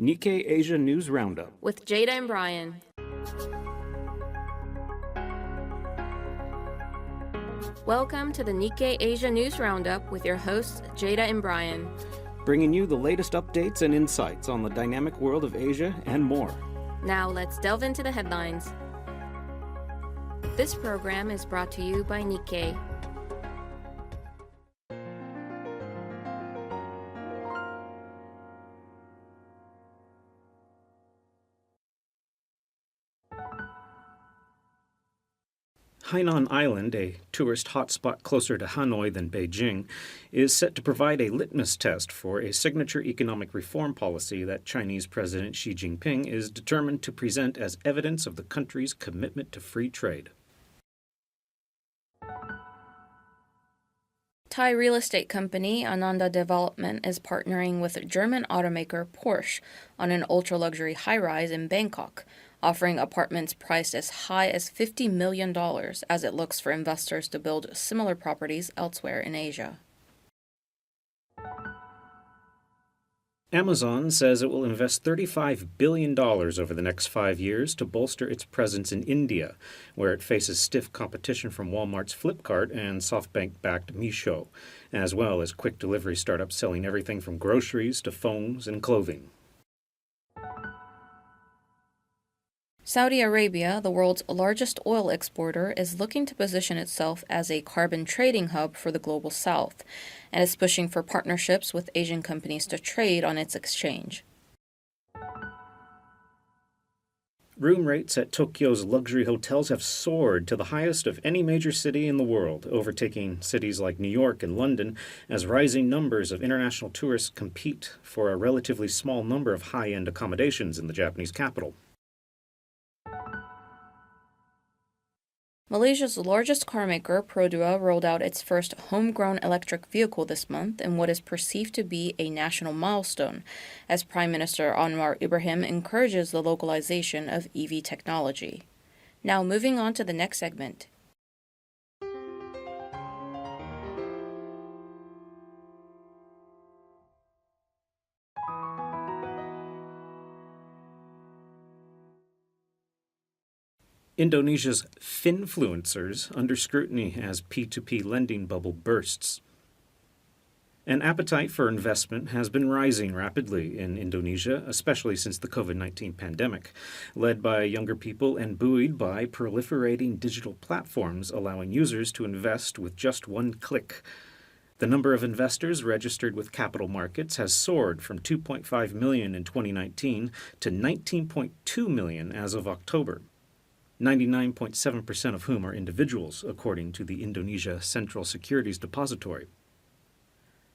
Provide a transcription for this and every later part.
Nikkei Asia News Roundup with Jada and Brian. Welcome to the Nikkei Asia News Roundup with your hosts Jada and Brian, bringing you the latest updates and insights on the dynamic world of Asia and more. Now let's delve into the headlines. This program is brought to you by Nikkei. Hainan Island, a tourist hotspot closer to Hanoi than Beijing, is set to provide a litmus test for a signature economic reform policy that Chinese President Xi Jinping is determined to present as evidence of the country's commitment to free trade. Thai real estate company Ananda Development is partnering with German automaker Porsche on an ultra-luxury high-rise in Bangkok, offering apartments priced as high as $50 million as it looks for investors to build similar properties elsewhere in Asia. Amazon says it will invest $35 billion over the next 5 years to bolster its presence in India, where it faces stiff competition from Walmart's Flipkart and SoftBank-backed Meesho, as well as quick delivery startups selling everything from groceries to phones and clothing. Saudi Arabia, the world's largest oil exporter, is looking to position itself as a carbon trading hub for the global south, and is pushing for partnerships with Asian companies to trade on its exchange. Room rates at Tokyo's luxury hotels have soared to the highest of any major city in the world, overtaking cities like New York and London as rising numbers of international tourists compete for a relatively small number of high-end accommodations in the Japanese capital. Malaysia's largest carmaker, Perodua, rolled out its first homegrown electric vehicle this month in what is perceived to be a national milestone, as Prime Minister Anwar Ibrahim encourages the localization of EV technology. Now moving on to the next segment. Indonesia's finfluencers under scrutiny as P2P lending bubble bursts. An appetite for investment has been rising rapidly in Indonesia, especially since the COVID-19 pandemic, led by younger people and buoyed by proliferating digital platforms allowing users to invest with just one click. The number of investors registered with capital markets has soared from 2.5 million in 2019 to 19.2 million as of October. 99.7% of whom are individuals, according to the Indonesia Central Securities Depository.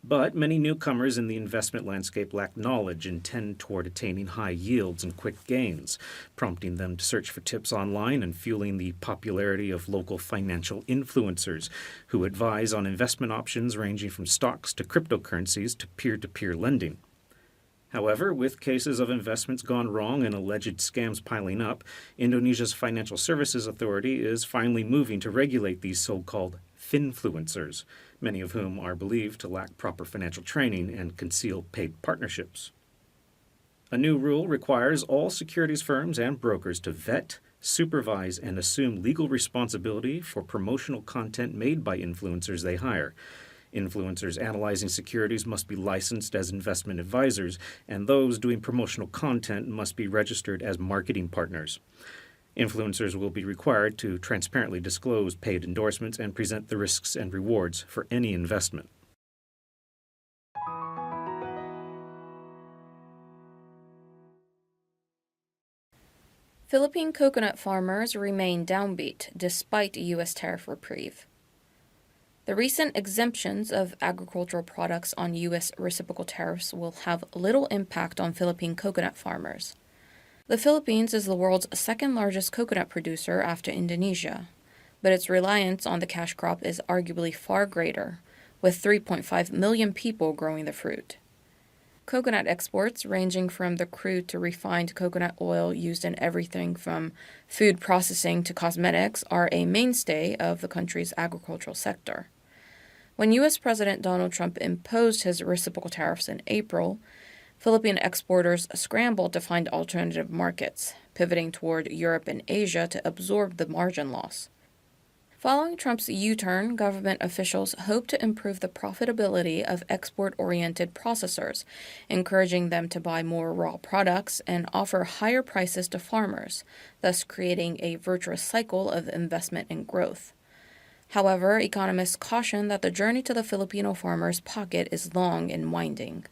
But many newcomers in the investment landscape lack knowledge and tend toward attaining high yields and quick gains, prompting them to search for tips online and fueling the popularity of local financial influencers who advise on investment options ranging from stocks to cryptocurrencies to peer-to-peer lending. However, with cases of investments gone wrong and alleged scams piling up, Indonesia's Financial Services Authority is finally moving to regulate these so-called finfluencers, many of whom are believed to lack proper financial training and conceal paid partnerships. A new rule requires all securities firms and brokers to vet, supervise, and assume legal responsibility for promotional content made by influencers they hire. Influencers analyzing securities must be licensed as investment advisors, and those doing promotional content must be registered as marketing partners. Influencers will be required to transparently disclose paid endorsements and present the risks and rewards for any investment. Philippine coconut farmers remain downbeat despite U.S. tariff reprieve. The recent exemptions of agricultural products on U.S. reciprocal tariffs will have little impact on Philippine coconut farmers. The Philippines is the world's second largest coconut producer after Indonesia, but its reliance on the cash crop is arguably far greater, with 3.5 million people growing the fruit. Coconut exports, ranging from the crude to refined coconut oil used in everything from food processing to cosmetics, are a mainstay of the country's agricultural sector. When U.S. President Donald Trump imposed his reciprocal tariffs in April, Philippine exporters scrambled to find alternative markets, pivoting toward Europe and Asia to absorb the margin loss. Following Trump's U-turn, government officials hope to improve the profitability of export-oriented processors, encouraging them to buy more raw products and offer higher prices to farmers, thus creating a virtuous cycle of investment and growth. However, economists caution that the journey to the Filipino farmer's pocket is long and winding.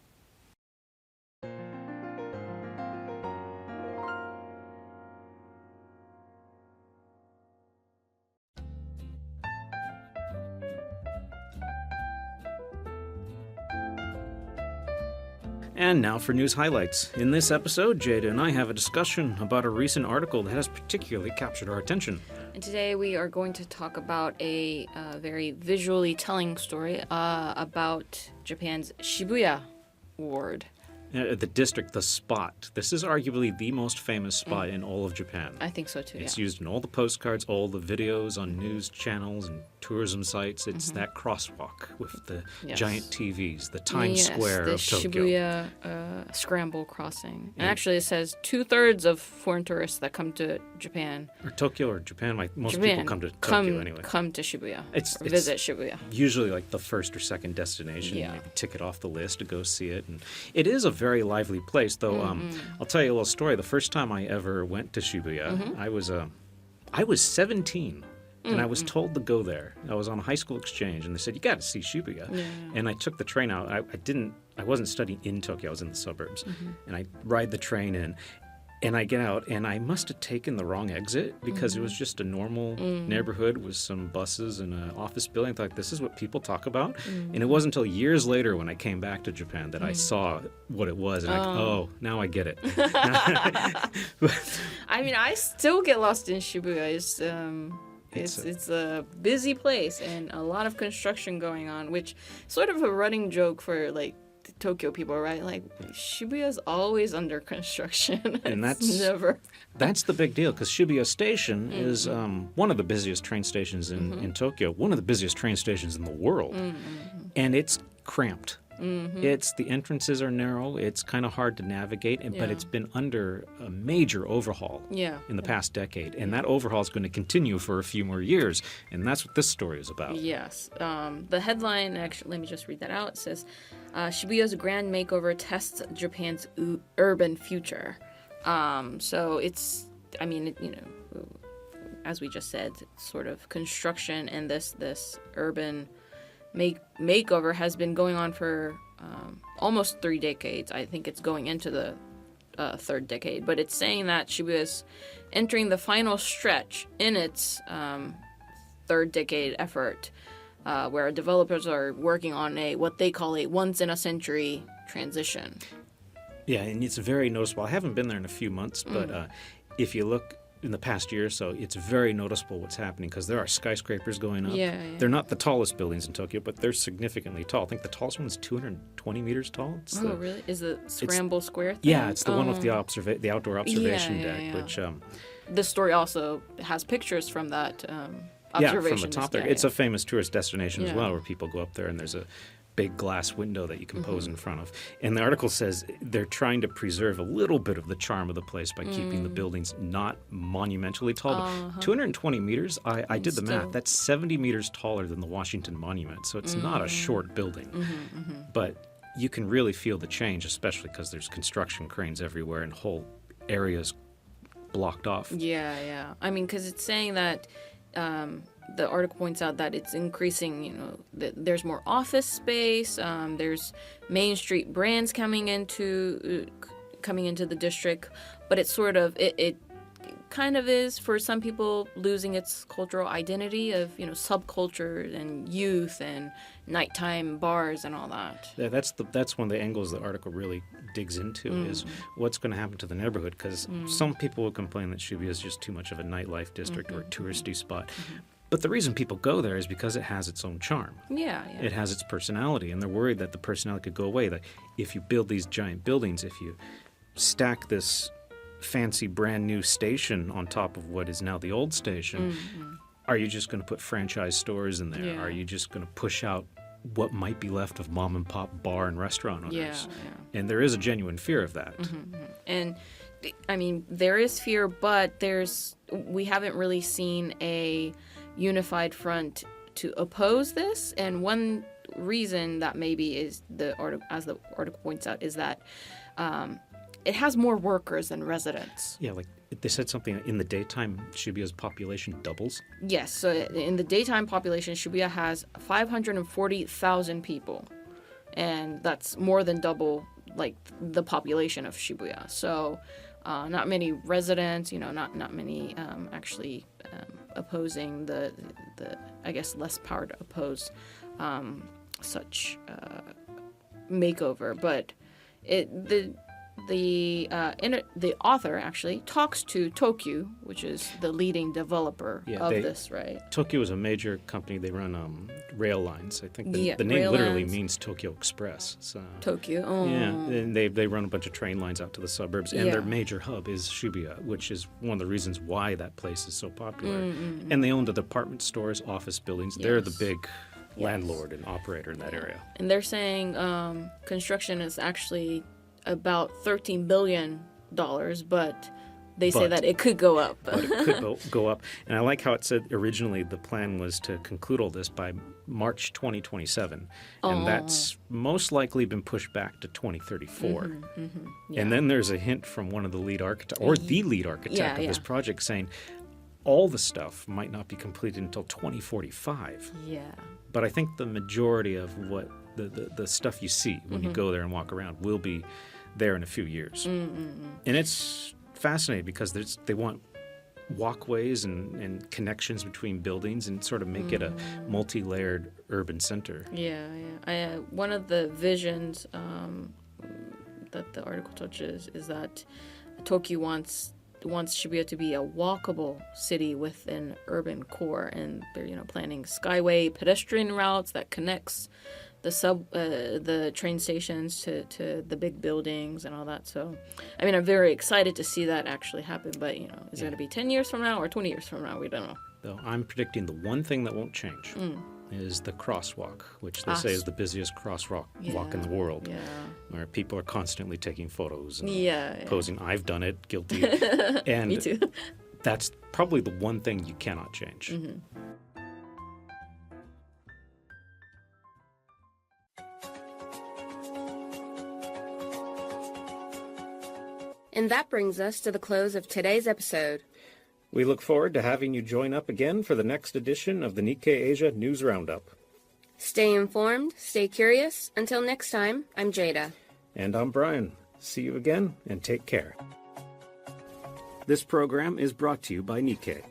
And now for news highlights. In this episode, Jada and I have a discussion about a recent article that has particularly captured our attention. And today we are going to talk about a very visually telling story about Japan's Shibuya ward. The district, the spot. This is arguably the most famous spot in all of Japan. I think so too, It's used in all the postcards, all the videos on news channels and tourism sites. It's that crosswalk with the giant TVs, the Times Square the of Tokyo. Shibuya scramble crossing. And actually it says 2/3 of foreign tourists that come to Japan. Or Tokyo or Japan. Most people come to Tokyo anyway. Come to Shibuya. It's visit Shibuya. Usually like the first or second destination. Yeah. Maybe tick it off the list to go see it. And it is a very lively place, though. I'll tell you a little story. The first time I ever went to Shibuya, I was 17. And I was told to go there. I was on a high school exchange, and they said, you got to see Shibuya. Yeah. And I took the train out. I wasn't studying in Tokyo. I was in the suburbs. And I ride the train in, and I get out, and I must have taken the wrong exit because it was just a normal neighborhood with some buses and an office building. I thought, this is what people talk about? And it wasn't until years later when I came back to Japan that I saw what it was. And now I get it. I mean, I still get lost in Shibuya. It's a busy place and a lot of construction going on, which sort of a running joke for like the Tokyo people, right? Like Shibuya's always under construction. And that's never. That's the big deal because Shibuya Station is one of the busiest train stations in Tokyo, one of the busiest train stations in the world, and it's cramped. The entrances are narrow. It's kind of hard to navigate, but it's been under a major overhaul in the past decade, and that overhaul is going to continue for a few more years, and that's what this story is about. Yes. The headline, actually, let me just read that out. It says, Shibuya's grand makeover tests Japan's urban future. So it's, I mean, as we just said, sort of construction and this urban makeover has been going on for almost 3 decades. I think it's going into the third decade, but it's saying that Shibuya is entering the final stretch in its third decade effort, where developers are working on what they call a once-in-a-century transition. Yeah, and it's very noticeable. I haven't been there in a few months, but if you look in the past year or so, it's very noticeable what's happening because there are skyscrapers going up. Yeah. They're not the tallest buildings in Tokyo, but they're significantly tall. I think the tallest one is 220 meters tall. Really? Is the Scramble Square thing? Yeah, it's the one with the outdoor observation deck, which... the story also has pictures from that observation. Yeah, from the top there. It's a famous tourist destination as well, where people go up there and there's a big glass window that you can pose in front of. And the article says they're trying to preserve a little bit of the charm of the place by keeping the buildings not monumentally tall. But 220 meters, I did the math. That's 70 meters taller than the Washington Monument. So it's not a short building. But you can really feel the change, especially because there's construction cranes everywhere and whole areas blocked off. Yeah. I mean, because it's saying that... the article points out that it's increasing, there's more office space, there's Main Street brands coming into the district, but it's sort of, it kind of is, for some people, losing its cultural identity of, subculture and youth and nighttime bars and all that. Yeah, that's one of the angles the article really digs into is what's going to happen to the neighborhood, because some people will complain that Shibuya is just too much of a nightlife district or a touristy spot. But the reason people go there is because it has its own charm. Yeah. It has its personality, and they're worried that the personality could go away. That if you build these giant buildings, if you stack this fancy brand new station on top of what is now the old station, are you just going to put franchise stores in there? Yeah. Are you just going to push out what might be left of mom and pop bar and restaurant owners. Yeah. And there is a genuine fear of that. And I mean, there is fear, but we haven't really seen a unified front to oppose this. And one reason that maybe is as the article points out, is that it has more workers than residents. Yeah, like they said something, in the daytime, Shibuya's population doubles. Yes, so in the daytime population, Shibuya has 540,000 people. And that's more than double, like, the population of Shibuya. So not many residents, not many actually opposing the I guess, less power to oppose such makeover. But the author actually talks to Tokyu, which is the leading developer this, right? Tokyu is a major company. They run rail lines. I think the name literally means Tokyo Express. So, Tokyu. Oh. Yeah, and they run a bunch of train lines out to the suburbs, and their major hub is Shibuya, which is one of the reasons why that place is so popular. And they own the department stores, office buildings. They're the big landlord and operator in that area. And they're saying construction is actually about $13 billion, but they say that it could go up. But it could go up. And I like how it said originally the plan was to conclude all this by March 2027. And that's most likely been pushed back to 2034. And then there's a hint from one of the lead architects, or the lead architect of this project, saying all the stuff might not be completed until 2045. Yeah. But I think the majority of what the stuff you see when you go there and walk around will be there in a few years. And it's fascinating because they want walkways and connections between buildings and sort of make it a multi-layered urban center. One of the visions that the article touches is that Tokyo wants Shibuya to be a walkable city with an urban core, and they're planning skyway pedestrian routes that connects the train stations to the big buildings and all that. So, I mean, I'm very excited to see that actually happen. But is it going to be 10 years from now or 20 years from now? We don't know. Though I'm predicting the one thing that won't change is the crosswalk, which they say is the busiest crosswalk walk in the world, where people are constantly taking photos and posing. I've done it, guilty. And me too. That's probably the one thing you cannot change. And that brings us to the close of today's episode. We look forward to having you join up again for the next edition of the Nikkei Asia News Roundup. Stay informed, stay curious. Until next time, I'm Jada. And I'm Brian. See you again, and take care. This program is brought to you by Nikkei.